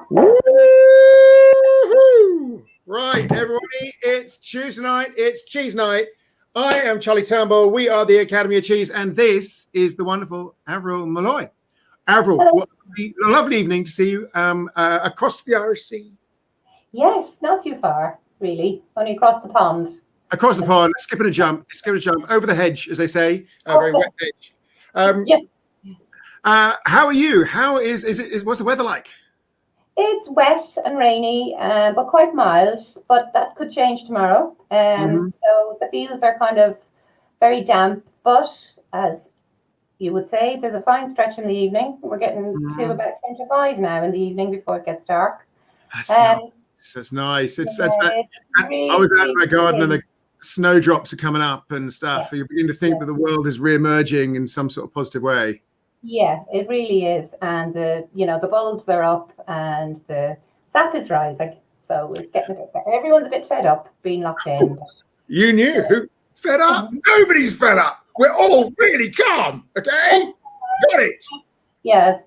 Woo-hoo! Right, everybody, it's Tuesday night, it's cheese night. I am Charlie Turnbull. We are the Academy of Cheese, and this is the wonderful Avril Malloy. Avril, what a lovely evening to see you across the Irish Sea. Yes, not too far, really. Only across the pond. Across the pond, skip and a jump, over the hedge, as they say, very wet hedge. Yes. How are you? How is it? What's the weather like? It's wet and rainy, but quite mild. But that could change tomorrow. So the fields are kind of very damp. But as you would say, there's a fine stretch in the evening. We're getting to about 10 to 5 now in the evening before it gets dark. That's nice. That's nice. I was out in my garden and the snowdrops are coming up and stuff. Yeah. You begin to think that the world is re-emerging in some sort of positive way. Yeah, it really is. And the bulbs are up and the sap is rising. So it's getting a bit better. Everyone's a bit fed up being locked in. You knew who fed up? Nobody's fed up. We're all really calm. Okay, got it. Yeah, it's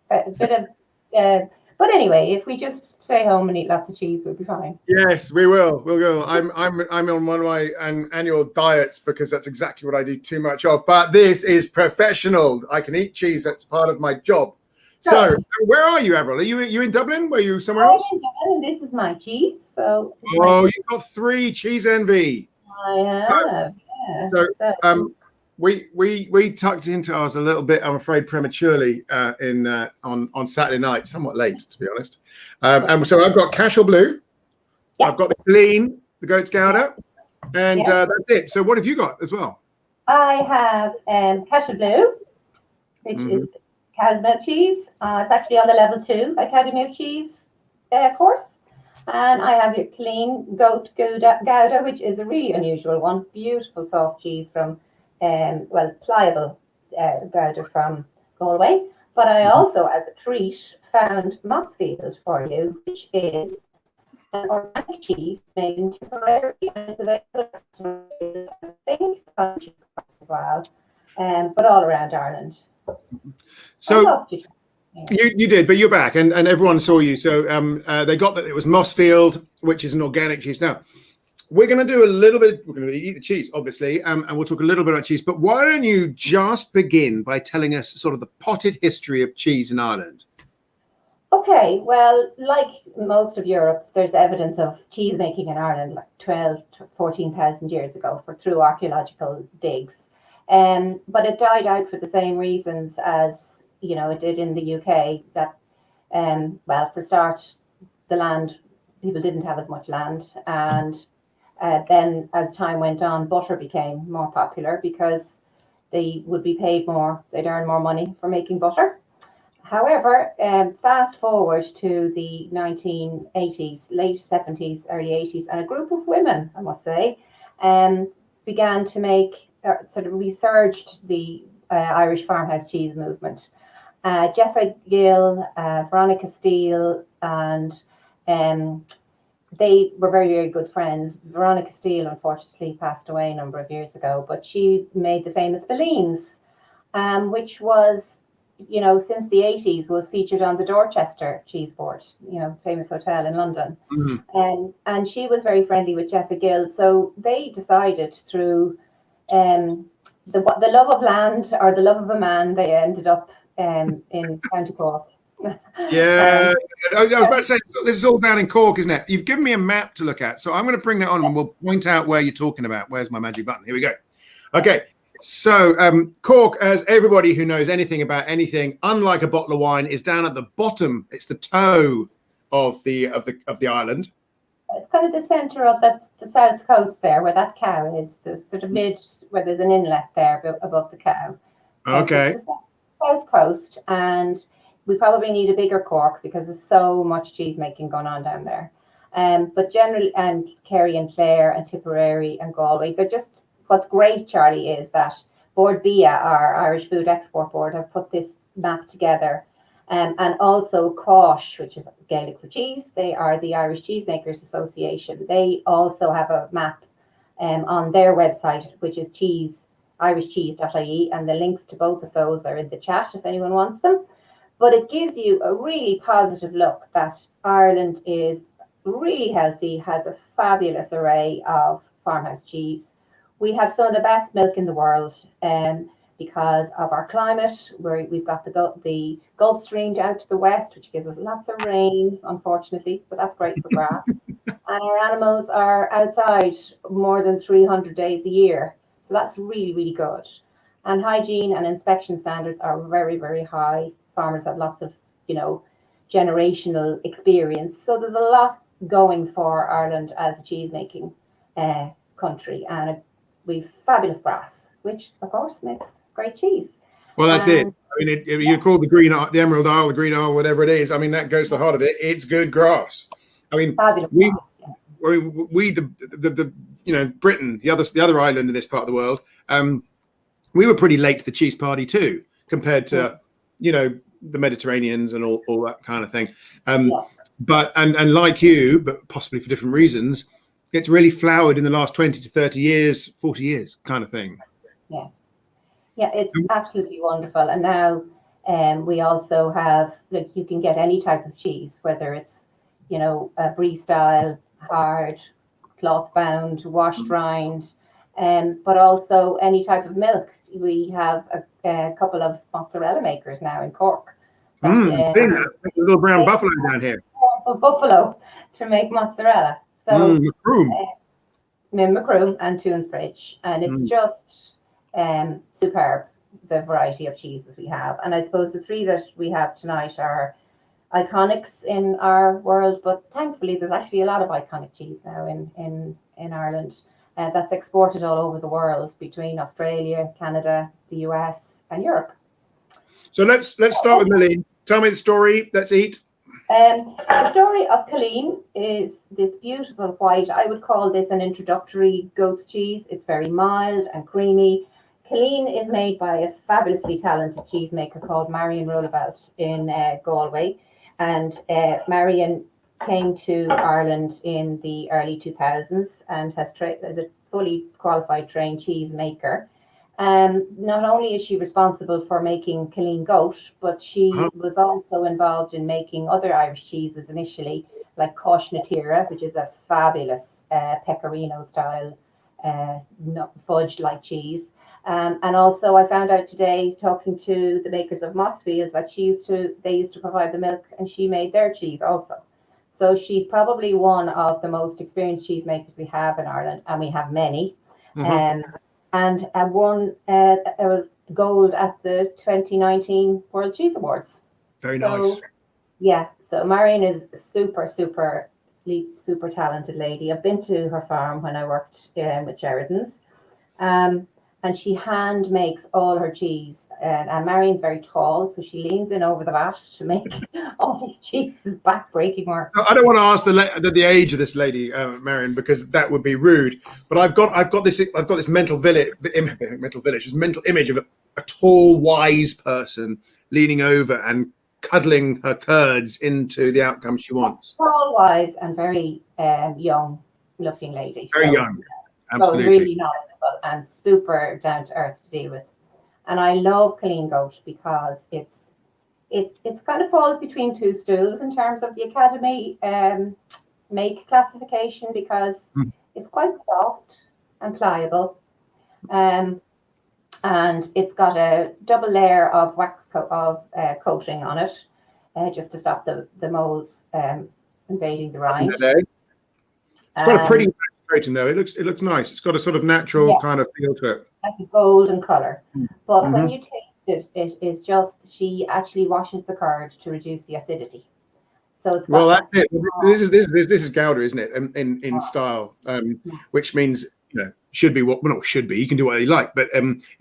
a bit of. But anyway, if we just stay home and eat lots of cheese, we'll be fine. Yes, we will. We'll go. I'm on one of my annual diets because that's exactly what I do too much of. But this is professional. I can eat cheese. That's part of my job. So, where are you, Avril? Are you in Dublin? Were you somewhere else? I'm in Dublin. This is my cheese. So. Oh, you've got 3 cheese envy. I have. Yeah. So, we tucked into ours a little bit, I'm afraid, prematurely on Saturday night, somewhat late, to be honest. And so I've got Cashel Blue, I've got the Killeen, the goat's gouda, and that's it. So what have you got as well? I have Cashel Blue, which is cow's milk cheese. It's actually on the level 2 Academy of Cheese course. And I have your Killeen goat gouda, which is a really unusual one. Beautiful soft cheese from pliable gouda from Galway. But I also, as a treat, found Mossfield for you, which is an organic cheese made in Tipperary and it's available as well, but all around Ireland. So you did, but you're back, and everyone saw you. So they got that it was Mossfield, which is an organic cheese. Now, we're going to do a little bit. We're going to eat the cheese, obviously, and we'll talk a little bit about cheese. But why don't you just begin by telling us sort of the potted history of cheese in Ireland? Okay, well, like most of Europe, there's evidence of cheese making in Ireland like 12 to 14,000 years ago through archaeological digs. But it died out for the same reasons as it did in the UK. That, for start, the land, people didn't have as much land, and then as time went on, butter became more popular because they would be paid more, they'd earn more money for making butter. However, fast forward to the 1980s, late 70s, early 80s, and a group of women, I must say, began to make, sort of resurged the Irish Farmhouse Cheese movement. Jeffa Gill, Veronica Steele, and they were very, very good friends. Veronica Steele, unfortunately, passed away a number of years ago, but she made the famous Killeens, which was, since the 80s, was featured on the Dorchester cheese board, famous hotel in London. And she was very friendly with Jeffa Gill. So they decided through the love of land or the love of a man, they ended up in County Cork. Yeah, I was about to say, this is all down in Cork, isn't it? You've given me a map to look at, so I'm going to bring that on and we'll point out where you're talking about. Where's my magic button? Here we go. Okay, so Cork, as everybody who knows anything about anything, unlike a bottle of wine, is down at the bottom. It's the toe of the island. It's kind of the centre of the south coast there, where that cow is, the sort of mid, where there's an inlet there above the cow. Okay. It's the south coast, and we probably need a bigger Cork because there's so much cheese making going on down there. But generally, and Kerry and Clare and Tipperary and Galway, they're just, what's great, Charlie, is that Board BIA, our Irish Food Export Board, have put this map together. And also COSH, which is Gaelic for cheese. They are the Irish Cheesemakers Association. They also have a map on their website, which is irishcheese.ie, and the links to both of those are in the chat if anyone wants them. But it gives you a really positive look that Ireland is really healthy, has a fabulous array of farmhouse cheese. We have some of the best milk in the world because of our climate, where we've got the Gulf Stream down to the west, which gives us lots of rain, unfortunately, but that's great for grass. And our animals are outside more than 300 days a year. So that's really, really good. And hygiene and inspection standards are very, very high. Farmers have lots of, generational experience. So there's a lot going for Ireland as a cheese making country. And we've fabulous grass, which of course makes great cheese. Well, that's it. I mean, you call the Emerald Isle, the Green Isle, whatever it is. I mean, that goes to the heart of it. It's good grass. I mean, fabulous grass, Britain, the other island in this part of the world, we were pretty late to the cheese party too, compared to, the Mediterraneans and all that kind of thing. But like you, but possibly for different reasons, it's really flowered in the last 20 to 30 years, 40 years kind of thing. Yeah, it's absolutely wonderful. And now we also have, you can get any type of cheese, whether it's, a brie style, hard, cloth bound, washed rind, but also any type of milk. We have a couple of mozzarella makers now in Cork. A little brown buffalo down here. A buffalo to make mozzarella. So Macroom and Tunesbridge, and it's just superb, the variety of cheeses we have. And I suppose the three that we have tonight are iconics in our world, but thankfully there's actually a lot of iconic cheese now in Ireland that's exported all over the world, between Australia, Canada, the US, and Europe. So let's start with Millie. Tell me the story. Let's eat. The story of Killeen is this beautiful white. I would call this an introductory goat's cheese. It's very mild and creamy. Killeen is made by a fabulously talented cheesemaker called Marion Roosevelt in Galway. And Marion came to Ireland in the early 2000s and has as a fully qualified trained cheesemaker. Not only is she responsible for making Killeen goat, but she was also involved in making other Irish cheeses initially, like Cosh na Tíre, which is a fabulous pecorino style fudge-like cheese. And also I found out today, talking to the makers of Mossfield, that they used to provide the milk and she made their cheese also. So she's probably one of the most experienced cheesemakers we have in Ireland, and we have many. And won a gold at the 2019 World Cheese Awards. Very nice. Yeah, so Marion is super talented lady. I've been to her farm when I worked with Sheridan's. And she hand makes all her cheese. And Marion's very tall, so she leans in over the vat to make all these cheeses, back-breaking work. So I don't want to ask the age of this lady, Marion, because that would be rude. But I've got this mental image of a tall, wise person leaning over and cuddling her curds into the outcome she wants. Tall, wise, and very young-looking lady. Very young. Absolutely. So really knowledgeable and super down to earth to deal with. And I love Killeen goat because it's kind of falls between two stools in terms of the Academy make classification, because it's quite soft and pliable. And it's got a double layer of wax coating on it, just to stop the molds invading the rind. It's got a pretty coating though. It looks nice. It's got a sort of natural kind of feel to it, like a golden color. But when you taste it is just, she actually washes the curd to reduce the acidity. So it's that's it. This is gouda, isn't it? In style, which means should be not should be. You can do what you like, but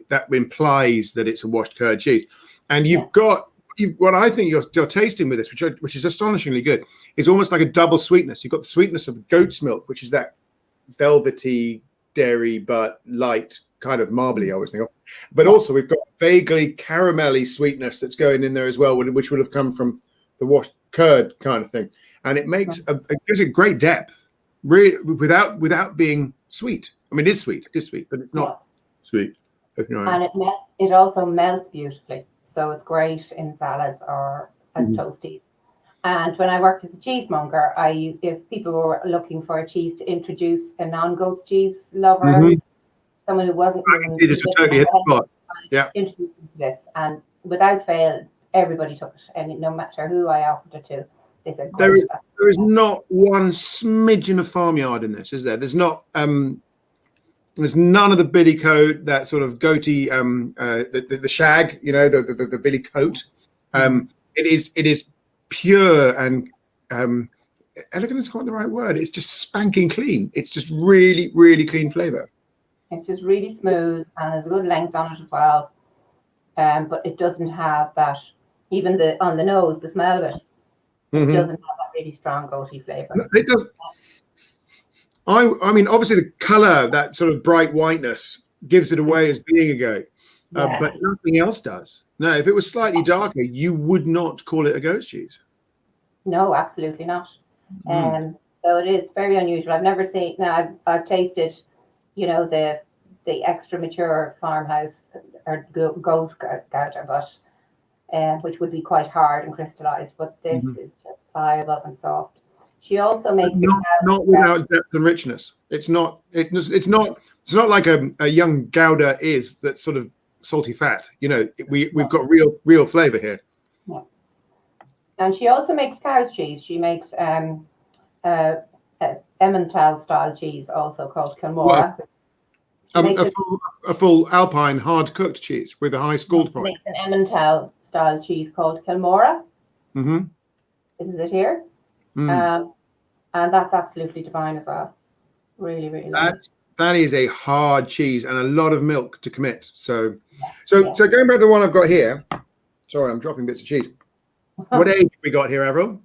that implies that it's a washed curd cheese. And you've got what I think you're tasting with this, which is astonishingly good. It's almost like a double sweetness. You've got the sweetness of the goat's milk, which is that velvety dairy but light kind of marbly, I always think of. But also we've got vaguely caramelly sweetness that's going in there as well, which would have come from the washed curd kind of thing. And it makes it gives a great depth, really, without being sweet. I mean, it is sweet, but it's not sweet. And it also melts beautifully. so it's great in salads or as toasties. And when I worked as a cheesemonger, if people were looking for a cheese to introduce a non-goat cheese lover, someone who wasn't I can see this would totally hit the spot. Yeah. Introduce this, and without fail, everybody took it, and no matter who I offered it to, they said, there is not one smidgen of farmyard in this, is there? There's not. There's none of the billy coat, that sort of goatee, the shag, you know, the billy coat. It is pure and elegant is quite the right word. It's just spanking clean. It's just really, really clean flavour. It's just really smooth and there's a good length on it as well. But it doesn't have that, even on the nose, the smell of it, it doesn't have that really strong goatee flavour. It does. I mean, obviously the colour, that sort of bright whiteness, gives it away as being a goat, but nothing else does. No, if it was slightly darker, you would not call it a goat's cheese. No, absolutely not. So it is very unusual. I've never seen. Now I've tasted, you know, the extra mature farmhouse or goat gouda, but which would be quite hard and crystallized. But this is just pliable and soft. She also makes not without depth and richness. It's not like a young gouda is, that's sort of salty fat. You know, we've got real flavour here. Yeah. And she also makes cow's cheese. She makes Emmental style cheese, also called Kilmore. A full Alpine hard cooked cheese with a high scald point. Makes an Emmental style cheese called Kilmore. This is it here. And that's absolutely divine as well. Really, really nice. That is a hard cheese and a lot of milk to commit. So going back to the one I've got here. Sorry, I'm dropping bits of cheese. What age have we got here, Avril?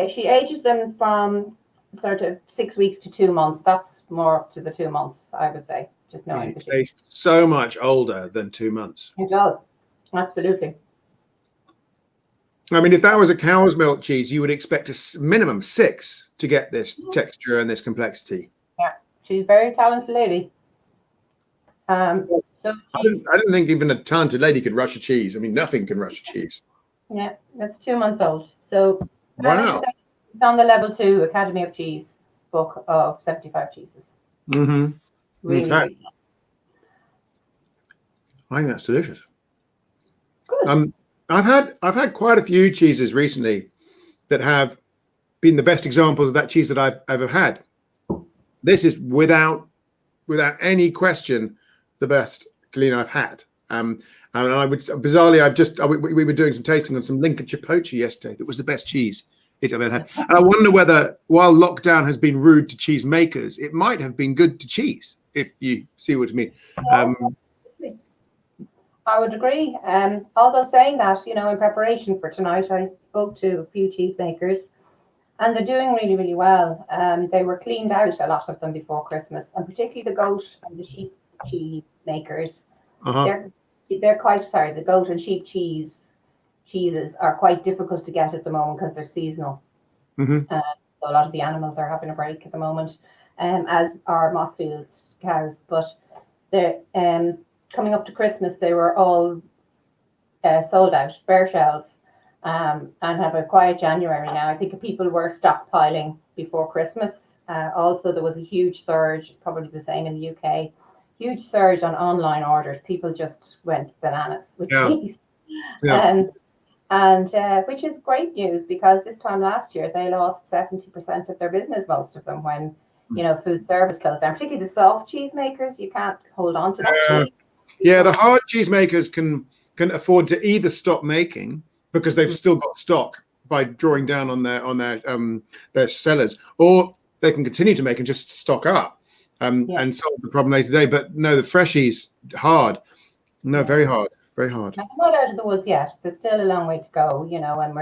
She ages them from sort of 6 weeks to 2 months. That's more to the 2 months, I would say. Just knowing it tastes so much older than 2 months. It does, absolutely. I mean, if that was a cow's milk cheese, you would expect a minimum 6 to get this texture and this complexity. Yeah, she's a very talented lady. So I don't think even a talented lady could rush a cheese. I mean, nothing can rush a cheese. Yeah, that's 2 months old. So wow. It's on the level 2 Academy of Cheese book of 75 cheeses. Really, really. I think that's delicious. Good. I've had quite a few cheeses recently that have been the best examples of that cheese that I've ever had. This is without any question the best Killeen I've had. And I would bizarrely, we were doing some tasting on some Lincolnshire poacher yesterday. That was the best cheese I've ever had. And I wonder whether, while lockdown has been rude to cheese makers, it might have been good to cheese, if you see what I mean. I would agree. Although saying that, you know, in preparation for tonight, I spoke to a few cheesemakers, and they're doing really, really well. They were cleaned out, a lot of them, before Christmas, and particularly the goat and the sheep cheese makers. They're quite sorry. The goat and sheep cheeses are quite difficult to get at the moment because they're seasonal. So a lot of the animals are having a break at the moment, as are Mossfield cows. But they're coming up to Christmas, they were all sold out, bare shelves, and have a quiet January now. I think people were stockpiling before Christmas. Also, there was a huge surge, probably the same in the UK, huge surge on online orders. People just went bananas with cheese. And which is great news, because this time last year, they lost 70% of their business, most of them, when, you know, food service closed down, particularly the soft cheese makers. You can't hold on to that cheese. Yeah, the hard cheese makers can afford to either stop making because they've still got stock by drawing down on their sellers, or they can continue to make and just stock up and solve the problem later today. But no, the freshies, hard. No, very hard, very hard. I'm not out of the woods yet. There's still a long way to go, you know, and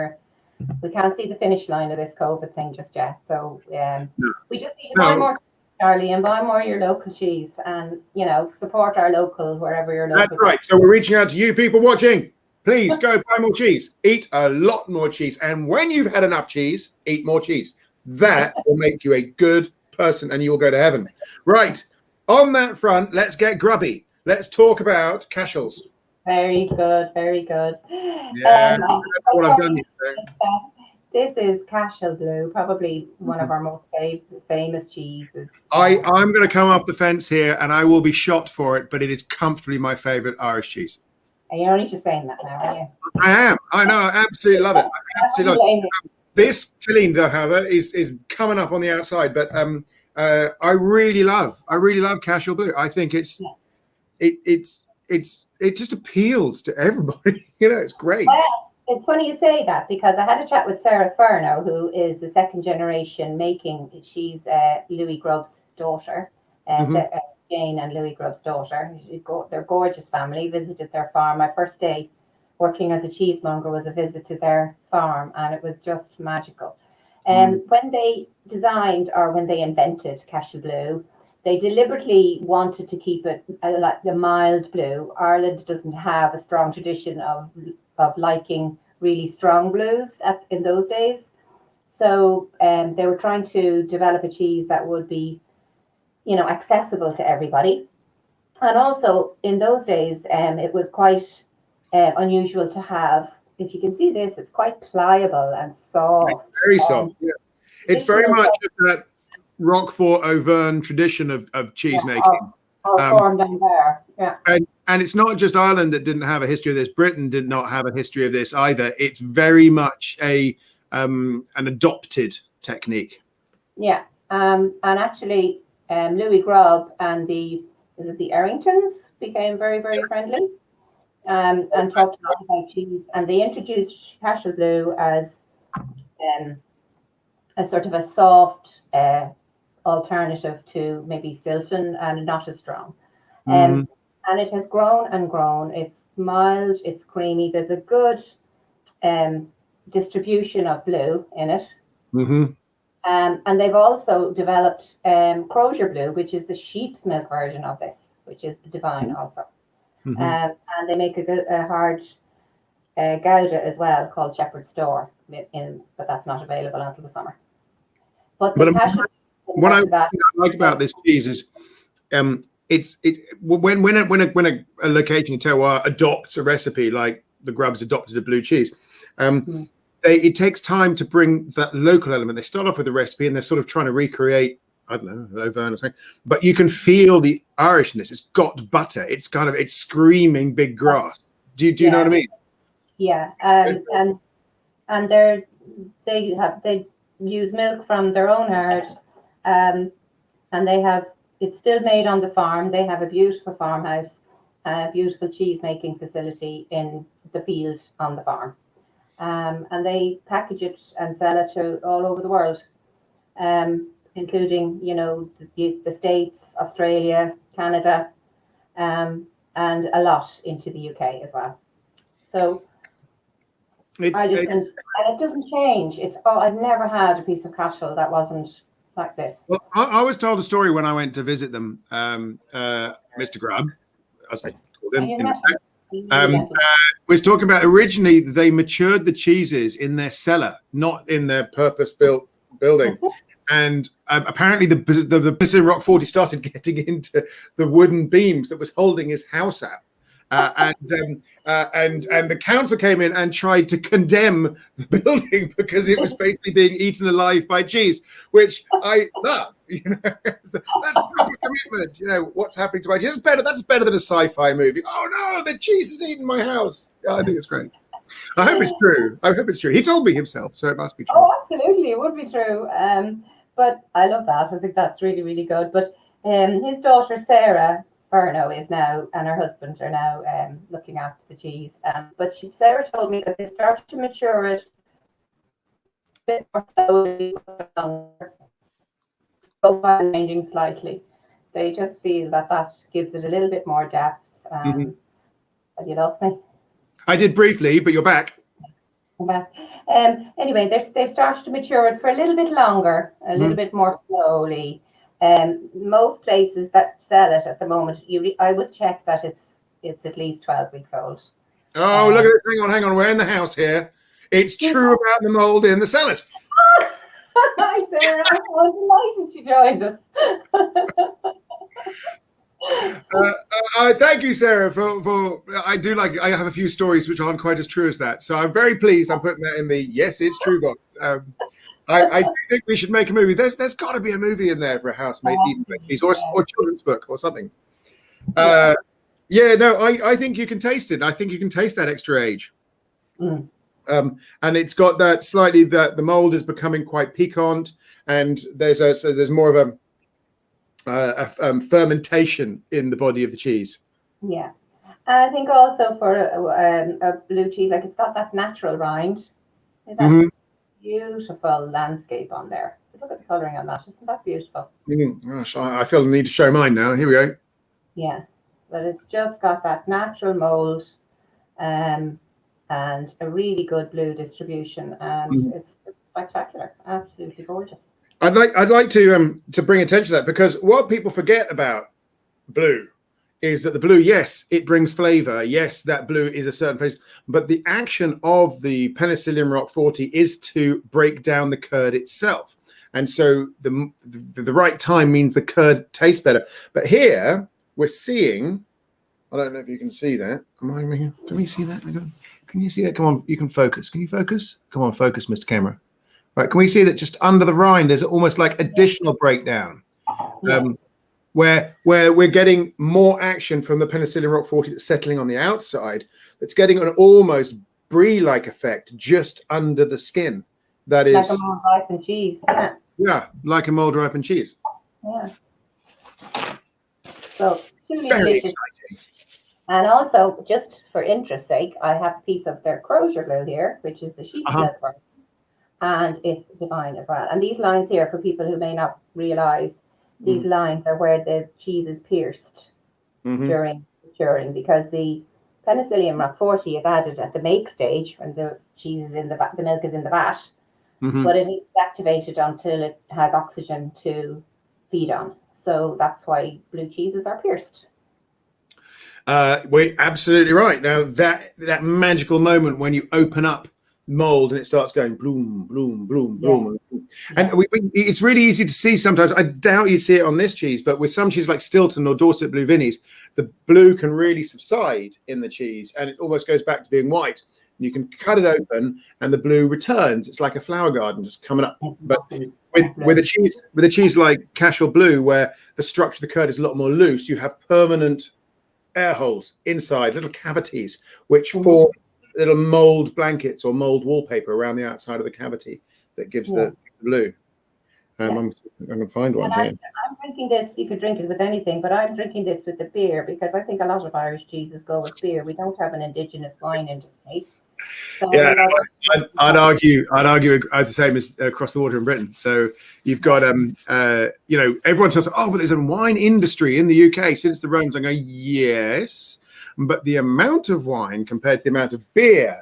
we can't see the finish line of this COVID thing just yet. So we just need to buy more, Charlie, and buy more of your local cheese, and, you know, support our local, wherever you're local. That's right. So we're reaching out to you people watching. Please go buy more cheese. Eat a lot more cheese. And when you've had enough cheese, eat more cheese. That will make you a good person and you'll go to heaven. Right. On that front, let's get grubby. Let's talk about Cashels. Very good, very good. Yeah, I that's what I've done. probably this is Cashel Blue, probably one of our most famous cheeses. I'm going to come off the fence here, and I will be shot for it, but it is comfortably my favorite Irish cheese. And you're only just saying that now, are you? I am. I know. I absolutely love it. I absolutely love it. This Killeen, though, however, is coming up on the outside, but I really love Cashel Blue. I think it just appeals to everybody. It's great. Well, it's funny you say that because I had a chat with Sarah Furno, who is the second generation making. She's Louis Grubb's daughter, Jane and Louis Grubb's daughter. They're a gorgeous family. Visited their farm. My first day working as a cheesemonger was a visit to their farm, and it was just magical. When they designed or when they invented Cashel Blue, they deliberately wanted to keep it like the mild blue. Ireland doesn't have a strong tradition of liking really strong blues in those days. So they were trying to develop a cheese that would be, accessible to everybody. And also in those days, it was quite unusual to have, if you can see this, it's quite pliable and soft. It's very soft. Yeah. It's very much that Roquefort Auvergne tradition of cheese making. Form down there. Yeah. And it's not just Ireland that didn't have a history of this. Britain did not have a history of this either. It's very much an adopted technique. Yeah. And actually, Louis Grubb and the Erringtons became very, very friendly and talked a lot about cheese. And they introduced Cashel Blue as a sort of a soft alternative to maybe Stilton and not as strong. And it has grown and grown. It's mild, it's creamy. There's a good distribution of blue in it. And they've also developed Crozier Blue, which is the sheep's milk version of this, which is divine also. And they make a hard gouda as well called Shepherd's Store, but that's not available until the summer. But what I like about this cheese is when a location in terroir adopts a recipe like the Grubbs adopted a blue cheese, it takes time to bring that local element. They start off with a recipe and they're sort of trying to recreate, I don't know, Auvergne or something, but you can feel the Irishness. It's got butter. It's screaming big grass. Do you know what I mean? Yeah, and they use milk from their own herd, and it's still made on the farm. They have a beautiful farmhouse, a beautiful cheese making facility in the field on the farm. And they package it and sell it to all over the world, including, the States, Australia, Canada, and a lot into the UK as well. So it doesn't change. I've never had a piece of Cashel that wasn't like this. Well, I was told a story when I went to visit them, Mr. Grubb, as I called him. Was talking about originally they matured the cheeses in their cellar, not in their purpose-built building. And apparently the Mr. Roquefort started getting into the wooden beams that was holding his house up. And the council came in and tried to condemn the building because it was basically being eaten alive by cheese, which I love. That's proper commitment. What's happening to my cheese? That's better than a sci-fi movie. Oh no, the cheese is eating my house. Yeah, I think it's great. I hope it's true. He told me himself, so it must be true. Oh, absolutely, it would be true. But I love that. I think that's really, really good. But his daughter Sarah Furno is now, and her husband are now looking after the cheese. But Sarah told me that they started to mature it a bit more slowly, changing slightly. They just feel that gives it a little bit more depth. Have you lost me? I did briefly, but you're back. I'm back. Anyway, they've started to mature it for a little bit longer, a little bit more slowly. Most places that sell it at the moment, I would check that it's at least 12 weeks old. Oh, look at it. Hang on. We're in the house here. It's true about the mold in the cellars. Hi, Sarah. I'm delighted she joined us. Thank you, Sarah, for I do like I have a few stories which aren't quite as true as that, so I'm very pleased I'm putting that in the yes, it's true box. I do think we should make a movie. There's got to be a movie in there for a house-made eating cheese or children's book or something. Yeah, no, I think you can taste it. I think you can taste that extra age. And it's got that slightly that the mold is becoming quite piquant, and there's more of a fermentation in the body of the cheese. Yeah, I think also for a blue cheese, like it's got that natural rind. That beautiful landscape on there. Look at the colouring on that. Isn't that beautiful? Gosh, I feel the need to show mine now. Here we go. Yeah, but it's just got that natural mold, and a really good blue distribution, and it's spectacular. Absolutely gorgeous. I'd like to bring attention to that, because what people forget about blue is that the blue, yes, it brings flavor. Yes, that blue is a certain flavor, but the action of the Penicillium rock 40 is to break down the curd itself. And so the right time means the curd tastes better. But here we're seeing, I don't know if you can see that. Can we see that? Can you see that? Come on, you can focus. Can you focus? Come on, focus, Mr. Camera. Right, can we see that just under the rind there's almost like additional breakdown? Yes. Where we're getting more action from the Penicillium rock 40 that's settling on the outside, that's getting an almost brie-like effect just under the skin. That is like a mold-ripened cheese. Yeah, like a mold-ripened cheese. Yeah. So very exciting. And also, just for interest's sake, I have a piece of their Crozier glue here, which is the sheep's milk one, and it's divine as well. And these lines here, for people who may not realise, these lines are where the cheese is pierced during maturing, because the Penicillium rock 40 is added at the make stage when the cheese is in the milk is in the vat, but it is activated until it has oxygen to feed on. So that's why blue cheeses are pierced. We're absolutely right. Now that magical moment when you open up mold and it starts going bloom, bloom, bloom, bloom, and it's really easy to see sometimes. I doubt you'd see it on this cheese, but with some cheese like Stilton or Dorset Blue Vinnies, the blue can really subside in the cheese and it almost goes back to being white. You can cut it open and the blue returns. It's like a flower garden just coming up. But with a cheese like Cashel Blue, where the structure of the curd is a lot more loose, you have permanent air holes inside, little cavities, which form little mold blankets or mold wallpaper around the outside of the cavity that gives the blue. I'm going to find one here. I'm drinking this. You could drink it with anything, but I'm drinking this with the beer because I think a lot of Irish cheeses go with beer. We don't have an indigenous wine in this case. So yeah, I'd argue the same as across the water in Britain. So you've got everyone says, oh, but there's a wine industry in the UK since the Romans. I go, yes, but the amount of wine compared to the amount of beer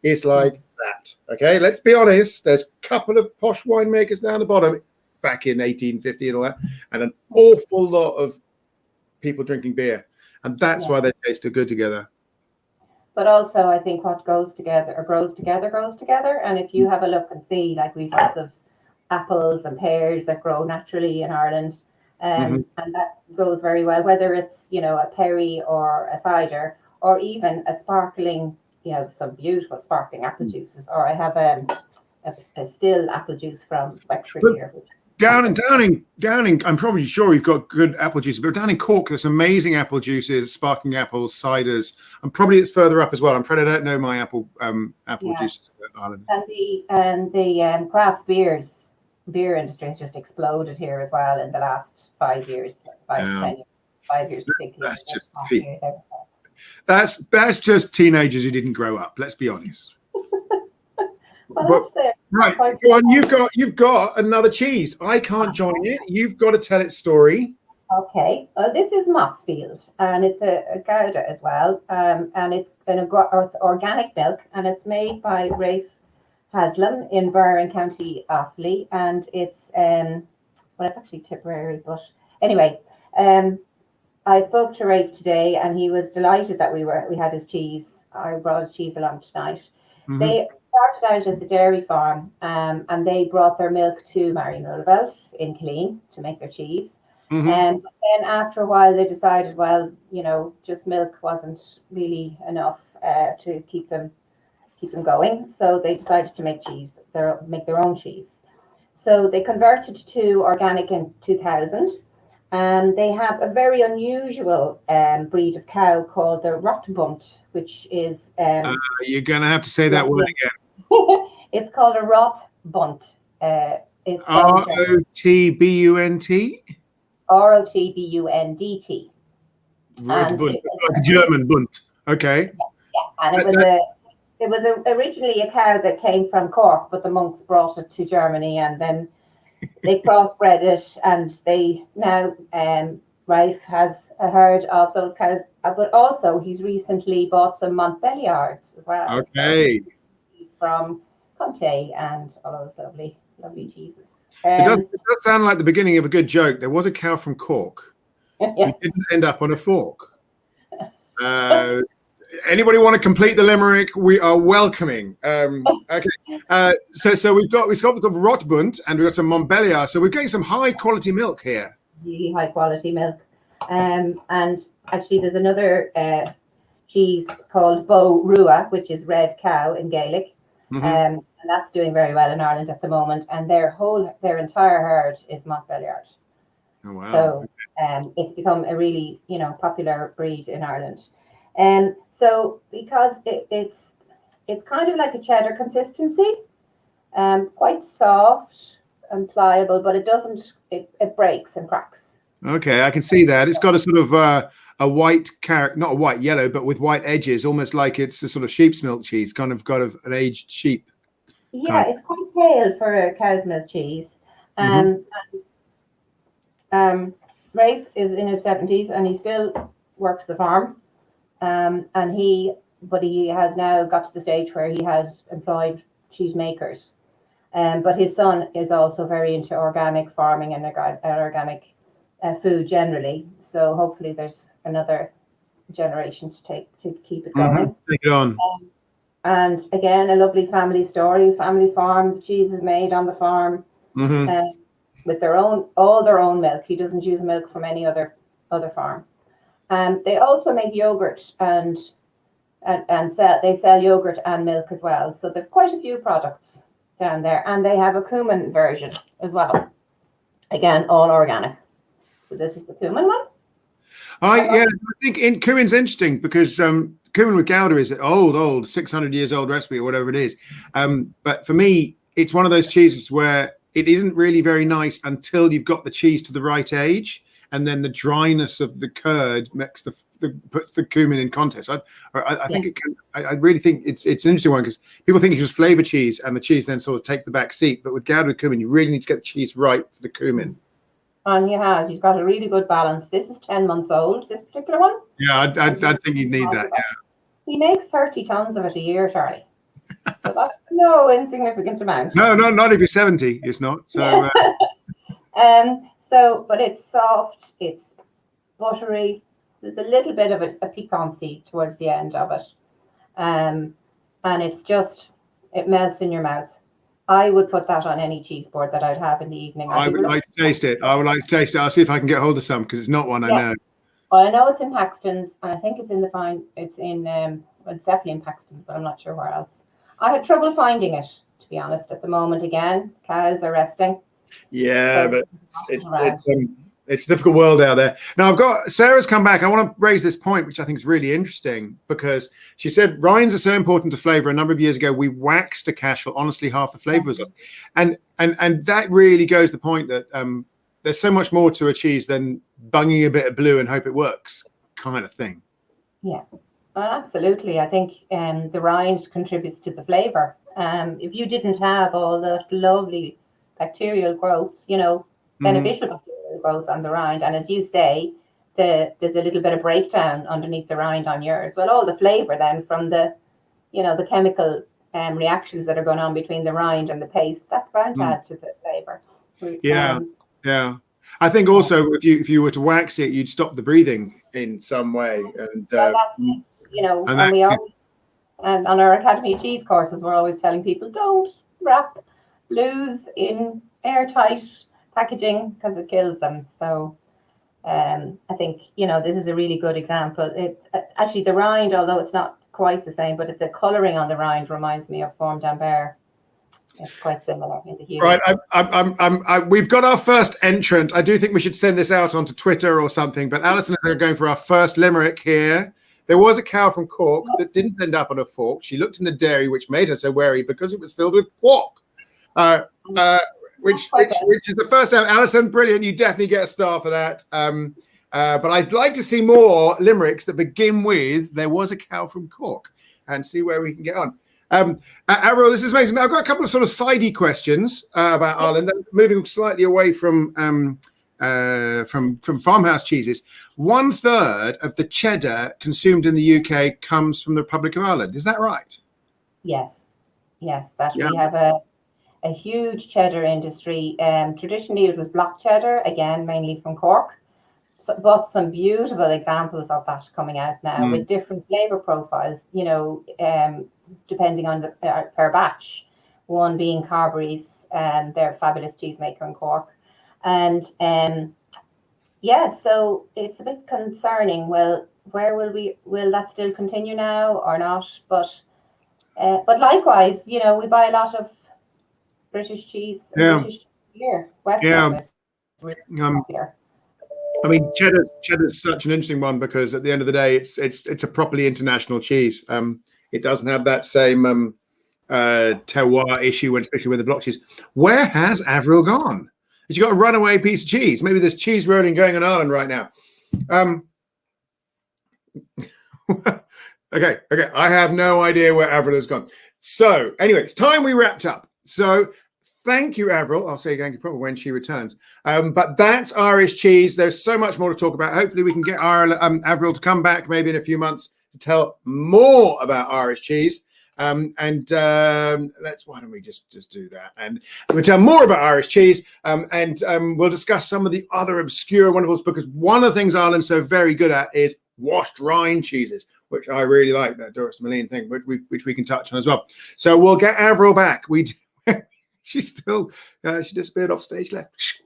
is like that. Okay, let's be honest. There's a couple of posh winemakers down the bottom back in 1850 and all that, and an awful lot of people drinking beer, and that's why they taste so good together. But also, I think what goes together or grows together goes together. And if you have a look and see, like we've lots of apples and pears that grow naturally in Ireland, and that goes very well, whether it's, a perry or a cider, or even a sparkling, some beautiful sparkling apple juices. Or I have a still apple juice from Wexford here. Downing. I'm probably sure you've got good apple juices, but down in Cork, there's amazing apple juices, sparkling apples, ciders, and probably it's further up as well. I'm afraid I don't know my apple juices in Ireland. And the craft beer industry has just exploded here as well in the last 5 years, 5 to 10 years. 5 years particularly. That's just teenagers who didn't grow up. Let's be honest. Right, go on. You've got another cheese. I can't join it. You've got to tell its story. Okay. This is Mossfield, and it's a gouda as well. And it's it's organic milk, and it's made by Rafe Haslam in Burr in County Offaly, and it's it's actually Tipperary, but anyway, I spoke to Rafe today, and he was delighted that we had his cheese. I brought his cheese along tonight. They started out as a dairy farm, and they brought their milk to Mary Mulvelt in Killeen to make their cheese. And then after a while, they decided, well, just milk wasn't really enough to keep them going. So they decided to make make their own cheese. So they converted to organic in 2000. And they have a very unusual breed of cow called the Rotbundt, which is You're going to have to say that word again. it's called a Rotbundt. It's Rotbunt. Rotbundt. Rotbunt, like a German bunt. Okay. Yeah, and it was originally a cow that came from Cork, but the monks brought it to Germany, and then they crossbred it, and they now Ralph has a herd of those cows, but also he's recently bought some Montbéliards as well. Okay. So he's from Comté and all those lovely cheeses. It does sound like the beginning of a good joke. There was a cow from Cork who didn't end up on a fork. Anybody want to complete the limerick? We are welcoming. Okay. So we've got Rotbundt and we've got some Montbéliard. So we're getting some high quality milk here. Really high quality milk. And actually there's another cheese called Beau Rua, which is red cow in Gaelic. And that's doing very well in Ireland at the moment. And their entire herd is Montbéliard. Oh, wow. So it's become a really, popular breed in Ireland. And so because it's kind of like a cheddar consistency, quite soft and pliable, but it breaks and cracks. Okay, I can see that. It's got a sort of a white not a white yellow, but with white edges, almost like it's a sort of sheep's milk cheese, kind of got an aged sheep. Yeah, it's quite pale for a cow's milk cheese. Rafe is in his 70s and he still works the farm. But he has now got to the stage where he has employed cheesemakers. But his son is also very into organic farming and organic food generally. So hopefully there's another generation to keep it going. Take it on. And again, a lovely family story, family farm. The cheese is made on the farm with all their own milk. He doesn't use milk from any other farm. They also make yogurt and sell yogurt and milk as well. So they've quite a few products down there, and they have a Cumin version as well. Again, all organic. So this is the Cumin one. I think Cumin's interesting because Cumin with gouda is an old 600 years old recipe or whatever it is. But for me, it's one of those cheeses where it isn't really very nice until you've got the cheese to the right age. And then the dryness of the curd makes puts the cumin in context. I think it can. I really think it's an interesting one because people think it's just flavor cheese, and the cheese then sort of takes the back seat. But with gouda with cumin, you really need to get the cheese right for the cumin. And he's got a really good balance. This is 10 months old. This particular one. Yeah, I think you need that. Yeah. He makes 30 tons of it a year, Charlie. So that's no insignificant amount. No, not if you're 70. It's not. So. But it's soft, it's buttery. There's a little bit of a piquancy towards the end of it. And it melts in your mouth. I would put that on any cheese board that I'd have in the evening. I would like to taste it. I'll see if I can get hold of some because it's not one I know. Well, I know it's in Paxton's, and I think it's definitely in Paxton's, but I'm not sure where else. I had trouble finding it, to be honest, at the moment. Again, cows are resting. Yeah, but it's a difficult world out there. Now I've got Sarah's come back. I want to raise this point, which I think is really interesting because she said rinds are so important to flavor. A number of years ago, we waxed a Cashel. Honestly, half the flavor was lost, and that really goes to the point that there's so much more to a cheese than bunging a bit of blue and hope it works, kind of thing. Yeah, well, absolutely. I think the rind contributes to the flavor. If you didn't have all the lovely bacterial growth, beneficial bacterial growth on the rind. And as you say, there's a little bit of breakdown underneath the rind on yours. Well, all the flavor then from the chemical reactions that are going on between the rind and the paste, that's bound to add to the flavor. Yeah. I think also if you were to wax it, you'd stop the breathing in some way. And and on our Academy of Cheese courses, we're always telling people don't wrap blues in airtight packaging because it kills them. So I think, this is a really good example. Actually, the rind, although it's not quite the same, but the colouring on the rind reminds me of Forme d'Ambert. It's quite similar in the hues. Right, we've got our first entrant. I do think we should send this out onto Twitter or something. But Alison and I are going for our first limerick here. There was a cow from Cork that didn't end up on a fork. She looked in the dairy, which made her so wary because it was filled with quark. Which is the first time. Alison, brilliant. You definitely get a star for that. But I'd like to see more limericks that begin with "There was a cow from Cork" and see where we can get on. Avril, this is amazing. Now, I've got a couple of sort of sidey questions about Ireland, moving slightly away from farmhouse cheeses. 1/3 of the cheddar consumed in the UK comes from the Republic of Ireland. Is that right? Yes. We have a huge cheddar industry. Traditionally, it was block cheddar, again, mainly from Cork. But some beautiful examples of that coming out now with different flavour profiles, depending on the per batch. One being Carberry's, they're a fabulous cheesemaker in Cork. And so it's a bit concerning. Well, will that still continue now or not? But likewise, we buy a lot of British cheese here. Western is really popular. I mean, cheddar's such an interesting one because at the end of the day, it's a properly international cheese. It doesn't have that same terroir issue, especially with the block cheese. Where has Avril gone? Has she got a runaway piece of cheese? Maybe there's cheese rolling going on in Ireland right now. Okay. I have no idea where Avril has gone. So anyway, it's time we wrapped up. So thank you, Avril. I'll say again probably when she returns. But that's Irish cheese. There's so much more to talk about. Hopefully we can get Avril to come back maybe in a few months to tell more about Irish cheese. Why don't we just do that? And we'll tell more about Irish cheese and we'll discuss some of the other obscure wonderfuls, because one of the things Ireland's so very good at is washed rind cheeses, which I really like, that Doris Moline thing, which we can touch on as well. So we'll get Avril back. She disappeared off stage left.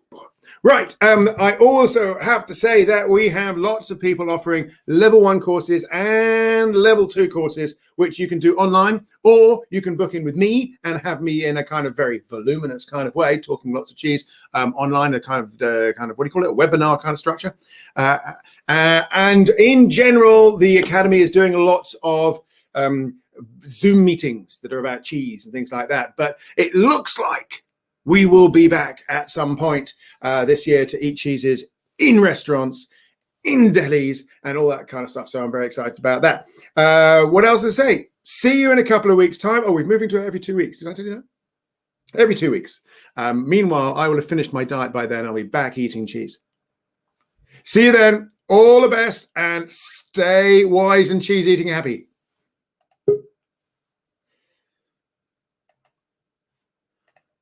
Right. I also have to say that we have lots of people offering level 1 courses and level 2 courses, which you can do online, or you can book in with me and have me in a kind of very voluminous kind of way, talking lots of cheese online, a kind of what do you call it? A webinar kind of structure. And in general, the Academy is doing lots of Zoom meetings that are about cheese and things like that. But it looks like we will be back at some point this year to eat cheeses in restaurants, in delis, and all that kind of stuff. So I'm very excited about that. What else to say? See you in a couple of weeks' time. Oh, we're moving to every 2 weeks. Did I tell you that? Every 2 weeks. Meanwhile, I will have finished my diet by then. I'll be back eating cheese. See you then. All the best, and stay wise and cheese eating happy.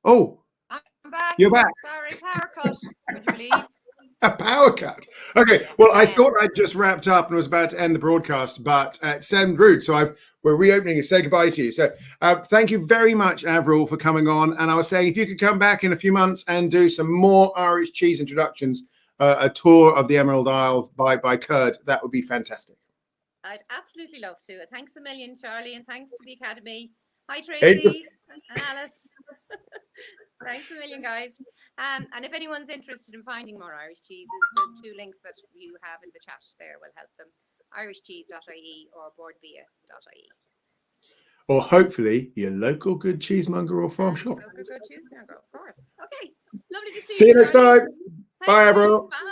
Oh, I'm back. You're back. Sorry, power cut. Would you believe? A power cut. Okay. Well, I thought I'd just wrapped up and was about to end the broadcast, but it seemed rude. So we're reopening to say goodbye to you. So thank you very much, Avril, for coming on. And I was saying, if you could come back in a few months and do some more Irish cheese introductions, a tour of the Emerald Isle by Curd, that would be fantastic. I'd absolutely love to. Thanks a million, Charlie, and thanks to the Academy. Hi, Tracy and Alice. Thanks a million, guys. And if anyone's interested in finding more Irish cheeses, the 2 links that you have in the chat there will help them: irishcheese.ie or boardvia.ie. Or hopefully your local good cheesemonger or farm shop. Local good cheesemonger, of course. Okay, lovely to see you. See you next time. Bye, everyone. Bye.